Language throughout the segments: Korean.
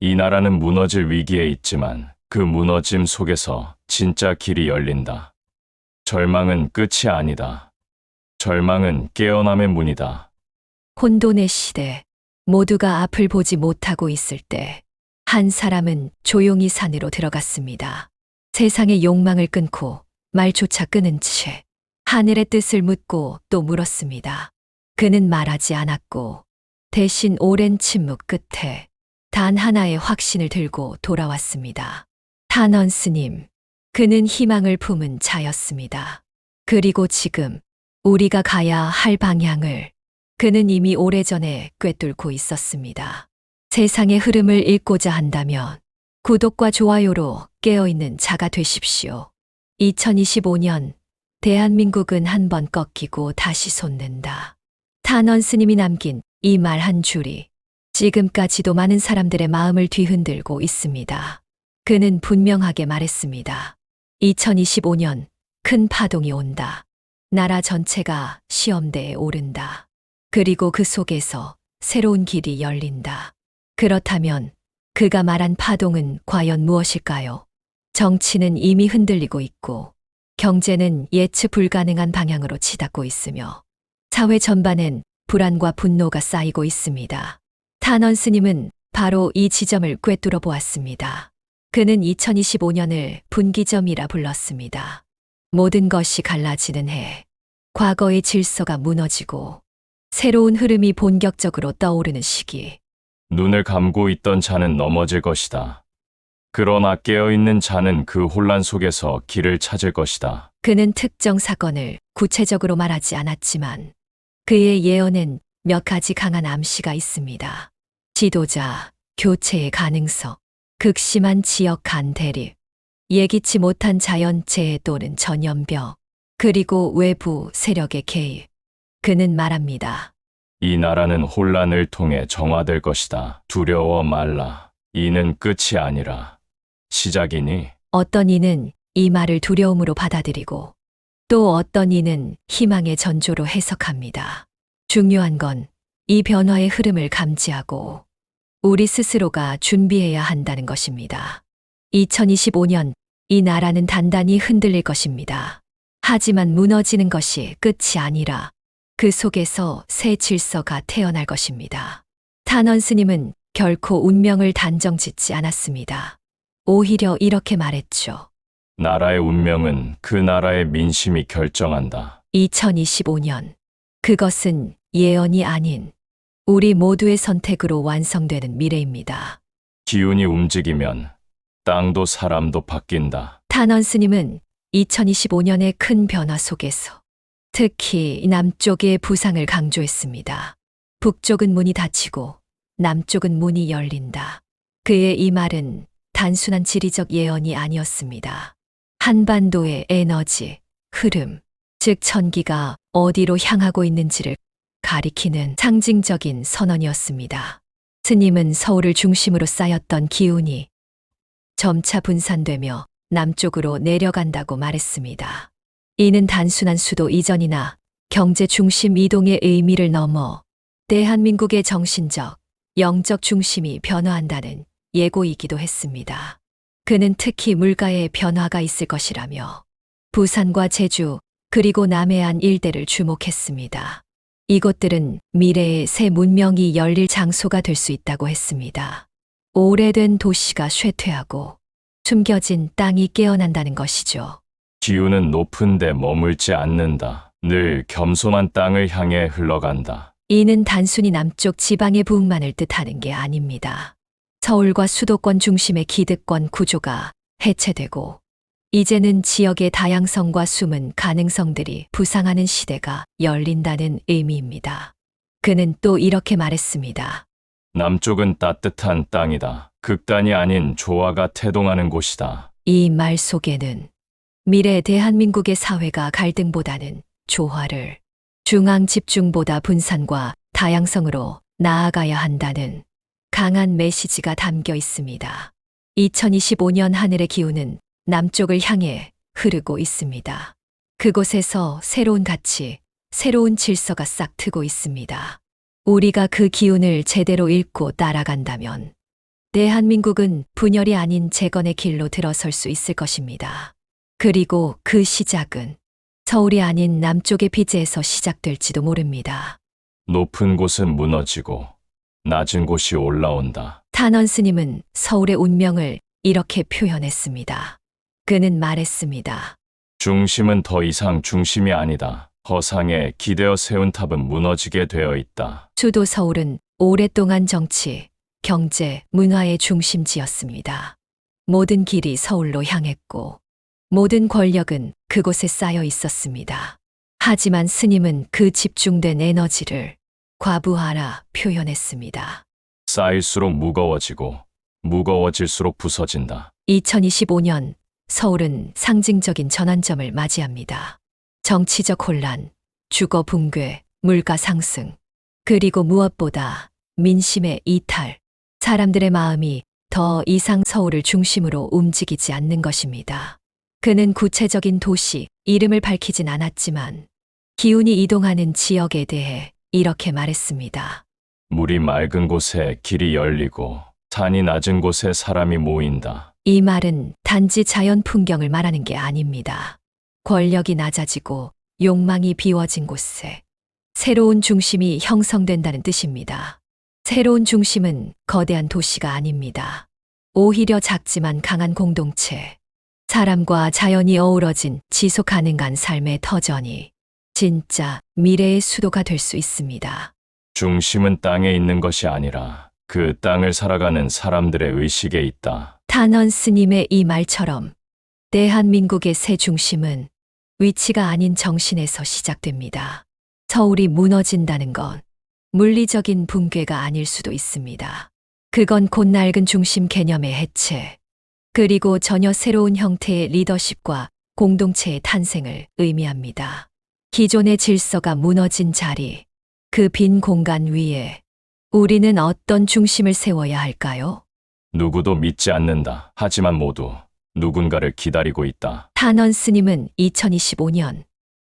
이 나라는 무너질 위기에 있지만 그 무너짐 속에서 진짜 길이 열린다. 절망은 끝이 아니다. 절망은 깨어남의 문이다. 혼돈의 시대, 모두가 앞을 보지 못하고 있을 때, 한 사람은 조용히 산으로 들어갔습니다. 세상의 욕망을 끊고 말조차 끊은 채 하늘의 뜻을 묻고 또 물었습니다. 그는 말하지 않았고 대신 오랜 침묵 끝에 단 하나의 확신을 들고 돌아왔습니다. 탄원 스님, 그는 희망을 품은 자였습니다. 그리고 지금 우리가 가야 할 방향을 그는 이미 오래전에 꿰뚫고 있었습니다. 세상의 흐름을 읽고자 한다면 구독과 좋아요로 깨어있는 자가 되십시오. 2025년 대한민국은 한 번 꺾이고 다시 솟는다. 탄원 스님이 남긴 이 말 한 줄이 지금까지도 많은 사람들의 마음을 뒤흔들고 있습니다. 그는 분명하게 말했습니다. 2025년 큰 파동이 온다. 나라 전체가 시험대에 오른다. 그리고 그 속에서 새로운 길이 열린다. 그렇다면 그가 말한 파동은 과연 무엇일까요? 정치는 이미 흔들리고 있고 경제는 예측 불가능한 방향으로 치닫고 있으며 사회 전반엔 불안과 분노가 쌓이고 있습니다. 탄원 스님은 바로 이 지점을 꿰뚫어 보았습니다. 그는 2025년을 분기점이라 불렀습니다. 모든 것이 갈라지는 해, 과거의 질서가 무너지고 새로운 흐름이 본격적으로 떠오르는 시기. 눈을 감고 있던 자는 넘어질 것이다. 그러나 깨어있는 자는 그 혼란 속에서 길을 찾을 것이다. 그는 특정 사건을 구체적으로 말하지 않았지만 그의 예언엔 몇 가지 강한 암시가 있습니다. 지도자, 교체의 가능성, 극심한 지역 간 대립, 예기치 못한 자연재해 또는 전염병, 그리고 외부 세력의 개입. 그는 말합니다. 이 나라는 혼란을 통해 정화될 것이다. 두려워 말라. 이는 끝이 아니라 시작이니. 어떤 이는 이 말을 두려움으로 받아들이고 또 어떤 이는 희망의 전조로 해석합니다. 중요한 건 이 변화의 흐름을 감지하고 우리 스스로가 준비해야 한다는 것입니다. 2025년 이 나라는 단단히 흔들릴 것입니다. 하지만 무너지는 것이 끝이 아니라 그 속에서 새 질서가 태어날 것입니다. 탄원 스님은 결코 운명을 단정 짓지 않았습니다. 오히려 이렇게 말했죠. 나라의 운명은 그 나라의 민심이 결정한다. 2025년. 그것은 예언이 아닌 우리 모두의 선택으로 완성되는 미래입니다. 기운이 움직이면 땅도 사람도 바뀐다. 탄원 스님은 2025년의 큰 변화 속에서 특히 남쪽의 부상을 강조했습니다. 북쪽은 문이 닫히고 남쪽은 문이 열린다. 그의 이 말은 단순한 지리적 예언이 아니었습니다. 한반도의 에너지, 흐름, 즉 천기가 어디로 향하고 있는지를 가리키는 상징적인 선언이었습니다. 스님은 서울을 중심으로 쌓였던 기운이 점차 분산되며 남쪽으로 내려간다고 말했습니다. 이는 단순한 수도 이전이나 경제 중심 이동의 의미를 넘어 대한민국의 정신적, 영적 중심이 변화한다는 예고이기도 했습니다. 그는 특히 물가의 변화가 있을 것이라며 부산과 제주 그리고 남해안 일대를 주목했습니다. 이곳들은 미래의 새 문명이 열릴 장소가 될 수 있다고 했습니다. 오래된 도시가 쇠퇴하고 숨겨진 땅이 깨어난다는 것이죠. 기운은 높은 데 머물지 않는다. 늘 겸손한 땅을 향해 흘러간다. 이는 단순히 남쪽 지방의 부흥만을 뜻하는 게 아닙니다. 서울과 수도권 중심의 기득권 구조가 해체되고 이제는 지역의 다양성과 숨은 가능성들이 부상하는 시대가 열린다는 의미입니다. 그는 또 이렇게 말했습니다. 남쪽은 따뜻한 땅이다. 극단이 아닌 조화가 태동하는 곳이다. 이 말 속에는 미래 대한민국의 사회가 갈등보다는 조화를, 중앙 집중보다 분산과 다양성으로 나아가야 한다는 강한 메시지가 담겨 있습니다. 2025년 하늘의 기운은 남쪽을 향해 흐르고 있습니다. 그곳에서 새로운 가치, 새로운 질서가 싹트고 있습니다. 우리가 그 기운을 제대로 읽고 따라간다면 대한민국은 분열이 아닌 재건의 길로 들어설 수 있을 것입니다. 그리고 그 시작은 서울이 아닌 남쪽의 피제에서 시작될지도 모릅니다. 높은 곳은 무너지고 낮은 곳이 올라온다. 탄원 스님은 서울의 운명을 이렇게 표현했습니다. 그는 말했습니다. 중심은 더 이상 중심이 아니다. 허상에 기대어 세운 탑은 무너지게 되어 있다. 수도 서울은 오랫동안 정치, 경제, 문화의 중심지였습니다. 모든 길이 서울로 향했고 모든 권력은 그곳에 쌓여 있었습니다. 하지만 스님은 그 집중된 에너지를 과부하라 표현했습니다. 쌓일수록 무거워지고 무거워질수록 부서진다. 2025년 서울은 상징적인 전환점을 맞이합니다. 정치적 혼란, 주거 붕괴, 물가 상승, 그리고 무엇보다 민심의 이탈, 사람들의 마음이 더 이상 서울을 중심으로 움직이지 않는 것입니다. 그는 구체적인 도시, 이름을 밝히진 않았지만 기운이 이동하는 지역에 대해 이렇게 말했습니다. 물이 맑은 곳에 길이 열리고 산이 낮은 곳에 사람이 모인다. 이 말은 단지 자연 풍경을 말하는 게 아닙니다. 권력이 낮아지고 욕망이 비워진 곳에 새로운 중심이 형성된다는 뜻입니다. 새로운 중심은 거대한 도시가 아닙니다. 오히려 작지만 강한 공동체, 사람과 자연이 어우러진 지속 가능한 삶의 터전이 진짜 미래의 수도가 될 수 있습니다. 중심은 땅에 있는 것이 아니라 그 땅을 살아가는 사람들의 의식에 있다. 탄원 스님의 이 말처럼 대한민국의 새 중심은 위치가 아닌 정신에서 시작됩니다. 서울이 무너진다는 건 물리적인 붕괴가 아닐 수도 있습니다. 그건 곧 낡은 중심 개념의 해체, 그리고 전혀 새로운 형태의 리더십과 공동체의 탄생을 의미합니다. 기존의 질서가 무너진 자리, 그 빈 공간 위에 우리는 어떤 중심을 세워야 할까요? 누구도 믿지 않는다. 하지만 모두 누군가를 기다리고 있다. 탄원 스님은 2025년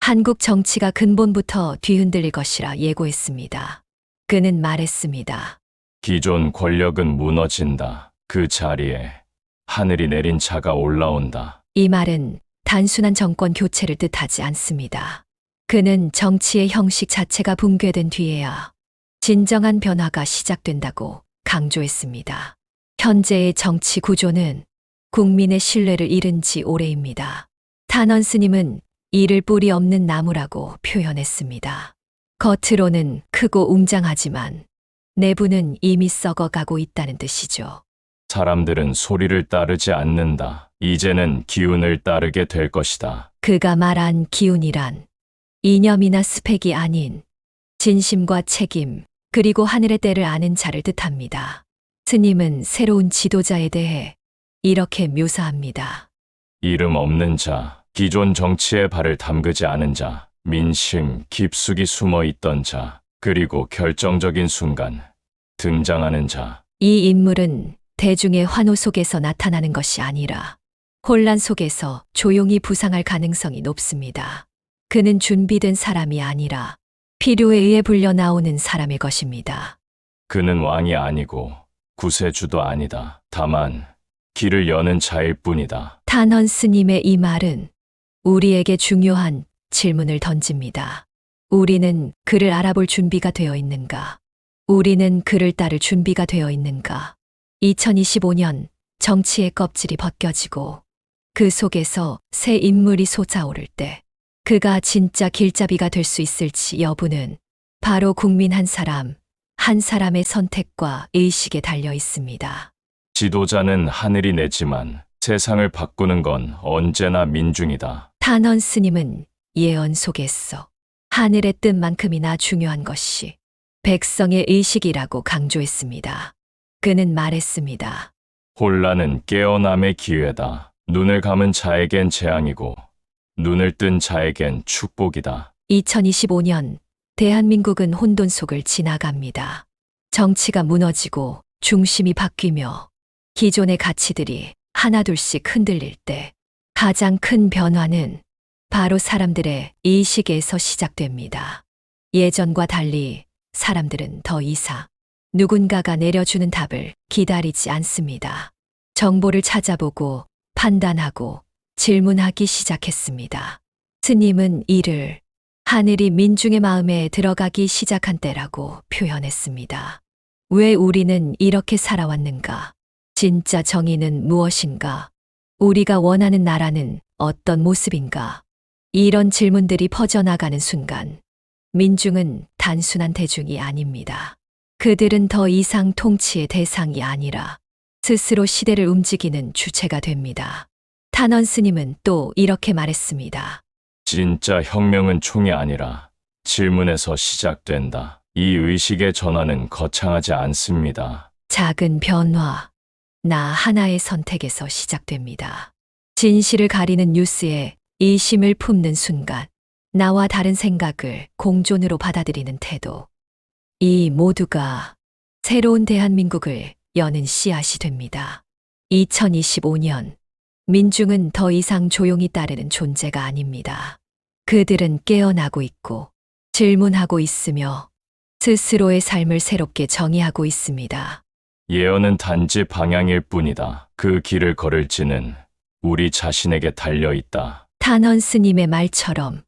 한국 정치가 근본부터 뒤흔들릴 것이라 예고했습니다. 그는 말했습니다. 기존 권력은 무너진다. 그 자리에 하늘이 내린 자가 올라온다. 이 말은 단순한 정권 교체를 뜻하지 않습니다. 그는 정치의 형식 자체가 붕괴된 뒤에야 진정한 변화가 시작된다고 강조했습니다. 현재의 정치 구조는 국민의 신뢰를 잃은 지 오래입니다. 탄원 스님은 이를 뿌리 없는 나무라고 표현했습니다. 겉으로는 크고 웅장하지만 내부는 이미 썩어가고 있다는 뜻이죠. 사람들은 소리를 따르지 않는다. 이제는 기운을 따르게 될 것이다. 그가 말한 기운이란 이념이나 스펙이 아닌 진심과 책임, 그리고 하늘의 때를 아는 자를 뜻합니다. 스님은 새로운 지도자에 대해 이렇게 묘사합니다. 이름 없는 자, 기존 정치에 발을 담그지 않은 자, 민심 깊숙이 숨어 있던 자, 그리고 결정적인 순간 등장하는 자. 이 인물은 대중의 환호 속에서 나타나는 것이 아니라 혼란 속에서 조용히 부상할 가능성이 높습니다. 그는 준비된 사람이 아니라 필요에 의해 불려 나오는 사람의 것입니다. 그는 왕이 아니고 구세주도 아니다. 다만 길을 여는 자일 뿐이다. 탄원 스님의 이 말은 우리에게 중요한 질문을 던집니다. 우리는 그를 알아볼 준비가 되어 있는가? 우리는 그를 따를 준비가 되어 있는가? 2025년 정치의 껍질이 벗겨지고 그 속에서 새 인물이 솟아오를 때 그가 진짜 길잡이가 될 수 있을지 여부는 바로 국민 한 사람의 선택과 의식에 달려 있습니다. 지도자는 하늘이 내지만 세상을 바꾸는 건 언제나 민중이다. 탄원 스님은 예언 속에서 하늘의 뜻만큼이나 중요한 것이 백성의 의식이라고 강조했습니다. 그는 말했습니다. 혼란은 깨어남의 기회다. 눈을 감은 자에겐 재앙이고 눈을 뜬 자에겐 축복이다. 2025년 대한민국은 혼돈 속을 지나갑니다. 정치가 무너지고 중심이 바뀌며 기존의 가치들이 하나둘씩 흔들릴 때 가장 큰 변화는 바로 사람들의 의식에서 시작됩니다. 예전과 달리 사람들은 더 이상 누군가가 내려주는 답을 기다리지 않습니다. 정보를 찾아보고 판단하고 질문하기 시작했습니다. 스님은 이를 하늘이 민중의 마음에 들어가기 시작한 때라고 표현했습니다. 왜 우리는 이렇게 살아왔는가? 진짜 정의는 무엇인가? 우리가 원하는 나라는 어떤 모습인가? 이런 질문들이 퍼져나가는 순간 민중은 단순한 대중이 아닙니다. 그들은 더 이상 통치의 대상이 아니라 스스로 시대를 움직이는 주체가 됩니다. 탄원 스님은 또 이렇게 말했습니다. 진짜 혁명은 총이 아니라 질문에서 시작된다. 이 의식의 전환은 거창하지 않습니다. 작은 변화, 나 하나의 선택에서 시작됩니다. 진실을 가리는 뉴스에 이심을 품는 순간, 나와 다른 생각을 공존으로 받아들이는 태도. 이 모두가 새로운 대한민국을 여는 씨앗이 됩니다. 2025년, 민중은 더 이상 조용히 따르는 존재가 아닙니다. 그들은 깨어나고 있고, 질문하고 있으며, 스스로의 삶을 새롭게 정의하고 있습니다. 예언은 단지 방향일 뿐이다. 그 길을 걸을지는 우리 자신에게 달려 있다. 탄원 스님의 말처럼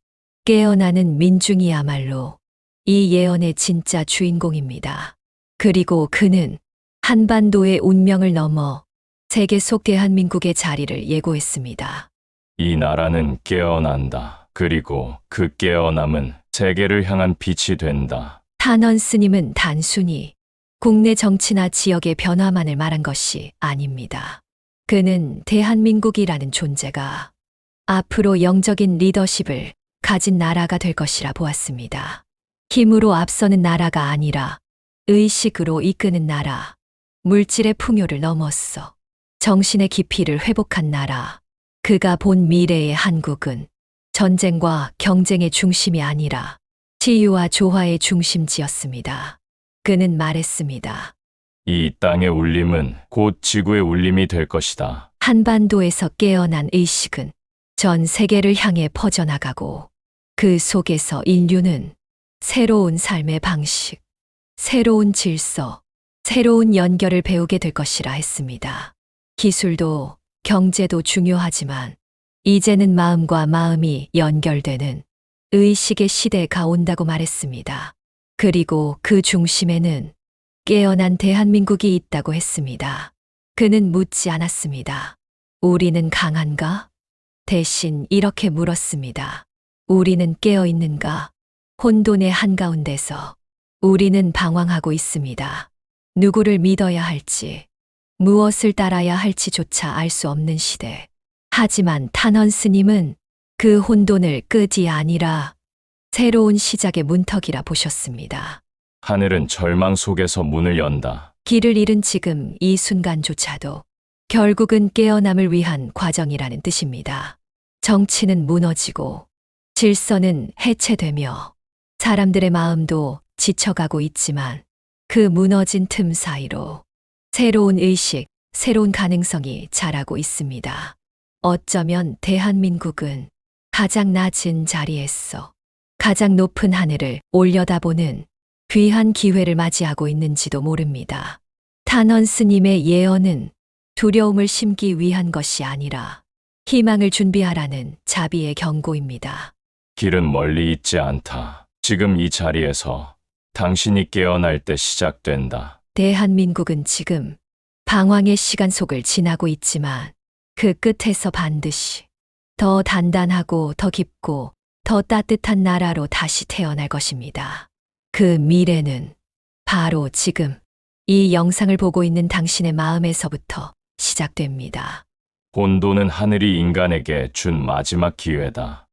깨어나는 민중이야말로 이 예언의 진짜 주인공입니다. 그리고 그는 한반도의 운명을 넘어 세계 속 대한민국의 자리를 예고했습니다. 이 나라는 깨어난다. 그리고 그 깨어남은 세계를 향한 빛이 된다. 탄원 스님은 단순히 국내 정치나 지역의 변화만을 말한 것이 아닙니다. 그는 대한민국이라는 존재가 앞으로 영적인 리더십을 가진 나라가 될 것이라 보았습니다. 힘으로 앞서는 나라가 아니라 의식으로 이끄는 나라, 물질의 풍요를 넘었어 정신의 깊이를 회복한 나라. 그가 본 미래의 한국은 전쟁과 경쟁의 중심이 아니라 치유와 조화의 중심지였습니다. 그는 말했습니다. 이 땅의 울림은 곧 지구의 울림이 될 것이다. 한반도에서 깨어난 의식은 전 세계를 향해 퍼져나가고 그 속에서 인류는 새로운 삶의 방식, 새로운 질서, 새로운 연결을 배우게 될 것이라 했습니다. 기술도 경제도 중요하지만 이제는 마음과 마음이 연결되는 의식의 시대가 온다고 말했습니다. 그리고 그 중심에는 깨어난 대한민국이 있다고 했습니다. 그는 묻지 않았습니다. 우리는 강한가? 대신 이렇게 물었습니다. 우리는 깨어 있는가? 혼돈의 한가운데서 우리는 방황하고 있습니다. 누구를 믿어야 할지, 무엇을 따라야 할지조차 알 수 없는 시대. 하지만 탄원 스님은 그 혼돈을 끝이 아니라 새로운 시작의 문턱이라 보셨습니다. 하늘은 절망 속에서 문을 연다. 길을 잃은 지금 이 순간조차도 결국은 깨어남을 위한 과정이라는 뜻입니다. 정치는 무너지고 질서는 해체되며 사람들의 마음도 지쳐가고 있지만 그 무너진 틈 사이로 새로운 의식, 새로운 가능성이 자라고 있습니다. 어쩌면 대한민국은 가장 낮은 자리에서 가장 높은 하늘을 올려다보는 귀한 기회를 맞이하고 있는지도 모릅니다. 탄원 스님의 예언은 두려움을 심기 위한 것이 아니라 희망을 준비하라는 자비의 경고입니다. 길은 멀리 있지 않다. 지금 이 자리에서 당신이 깨어날 때 시작된다. 대한민국은 지금 방황의 시간 속을 지나고 있지만 그 끝에서 반드시 더 단단하고 더 깊고 더 따뜻한 나라로 다시 태어날 것입니다. 그 미래는 바로 지금 이 영상을 보고 있는 당신의 마음에서부터 시작됩니다. 혼돈은 하늘이 인간에게 준 마지막 기회다.